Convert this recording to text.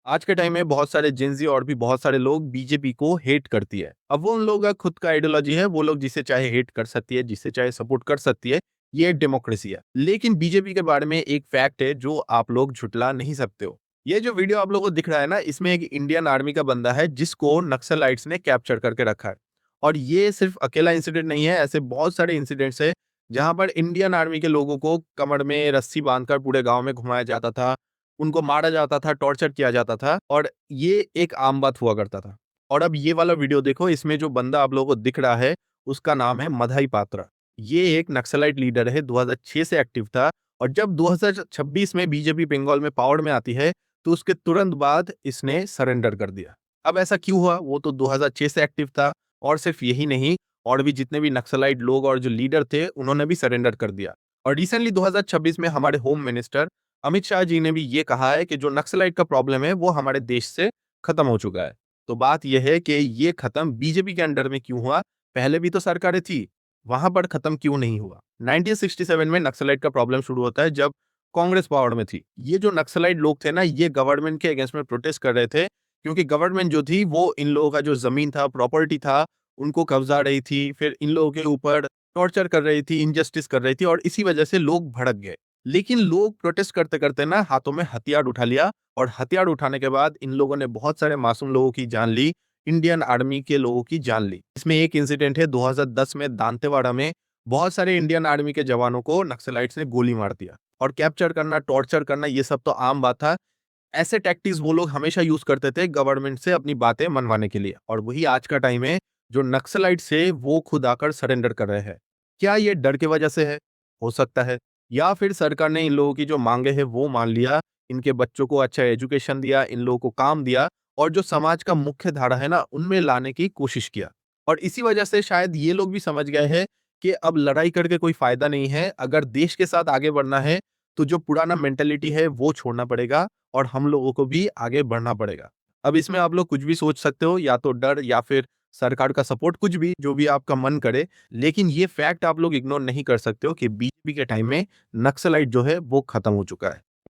आज के टाइम में बहुत सारे जेंजी और भी बहुत सारे लोग बीजेपी को हेट करती है। अब वो उन लोगों का खुद का आइडियोलॉजी है, वो लोग जिसे चाहे हेट कर सकती है, जिसे चाहे सपोर्ट कर सकती है। ये एक डेमोक्रेसी है। लेकिन बीजेपी के बारे में एक फैक्ट है जो आप लोग झुटला नहीं सकते हो। ये जो वीडियो आप लोगों को दिख रहा है ना, इसमें एक इंडियन आर्मी का बंदा है जिसको नक्सलाइट्स ने कैप्चर करके रखा है। और ये सिर्फ अकेला इंसिडेंट नहीं है, ऐसे बहुत सारे इंसिडेंट्स है जहां पर इंडियन आर्मी के लोगों को कमर में रस्सी बांधकर पूरे गांव में घुमाया जाता था, उनको मारा जाता था, टॉर्चर किया जाता था और ये एक आम बात हुआ करता था। और अब ये वाला वीडियो देखो, इसमें जो बंदा आप लोगों को दिख रहा है, उसका नाम है मधाई पात्रा। ये एक नक्सलाइट लीडर है, 2006 से एक्टिव था और जब 2026 में बीजेपी बंगाल में पावर में आती है, तो उसके तुरंत बाद इसने सरेंडर कर दिया। अब ऐसा क्यों हुआ? वो तो 2006 से एक्टिव था और सिर्फ यही नहीं, और भी जितने भी नक्सलाइट लोग और जो लीडर थे, उन्होंने भी सरेंडर कर दिया। और रिसेंटली 2026 में हमारे होम मिनिस्टर अमित शाह जी ने भी ये कहा है कि जो नक्सलाइट का प्रॉब्लम है वो हमारे देश से खत्म हो चुका है। तो बात यह है कि ये खत्म बीजेपी के अंडर में क्यों हुआ? पहले भी तो सरकारें थी, वहां पर खत्म क्यों नहीं हुआ? 1967 में नक्सलाइट का प्रॉब्लम शुरू होता है जब कांग्रेस पावर में थी। ये जो नक्सलाइट लोग थे ना, ये गवर्नमेंट के अगेंस्ट में प्रोटेस्ट कर रहे थे क्योंकि गवर्नमेंट जो थी वो इन लोगों का जो जमीन था, प्रॉपर्टी था, उनको कब्जा रही थी, फिर इन लोगों के ऊपर टॉर्चर कर रही थी, इनजस्टिस कर रही थी और इसी वजह से लोग भड़क गए। लेकिन लोग प्रोटेस्ट करते-करते ना हाथों में हथियार उठा लिया और हथियार उठाने के बाद इन लोगों ने बहुत सारे मासूम लोगों की जान ली, इंडियन आर्मी के लोगों की जान ली। इसमें एक इंसिडेंट है 2010 में दांतेवाड़ा में बहुत सारे इंडियन आर्मी के जवानों को नक्सलाइट्स ने गोली मार दिया। और कैप्चर करना, टॉर्चर करना, ये सब तो आम बात था। ऐसे टैक्टिक्स वो लोग हमेशा यूज करते थे गवर्नमेंट से अपनी बातें मनवाने के लिए, और वही आज का टाइम है जो नक्सलाइट्स है वो खुद आकर सरेंडर कर रहे हैं। क्या ये डर की वजह से है? हो सकता है। या फिर सरकार ने इन लोगों की जो मांगे हैं वो मान लिया, इनके बच्चों को अच्छा एजुकेशन दिया, इन लोगों को काम दिया और जो समाज का मुख्य धारा है ना, उनमें लाने की कोशिश किया। और इसी वजह से शायद ये लोग भी समझ गए हैं कि अब लड़ाई करके कोई फायदा नहीं है। अगर देश के साथ आगे बढ़ना है तो जो पुराना मेंटालिटी है वो छोड़ना पड़ेगा और हम लोगों को भी आगे बढ़ना पड़ेगा। अब इसमें आप लोग कुछ भी सोच सकते हो, या तो डर या फिर सरकार का सपोर्ट, कुछ भी, जो भी आपका मन करे। लेकिन ये फैक्ट आप लोग इग्नोर नहीं कर सकते हो कि बीजेपी के टाइम में नक्सलाइट जो है वो खत्म हो चुका है।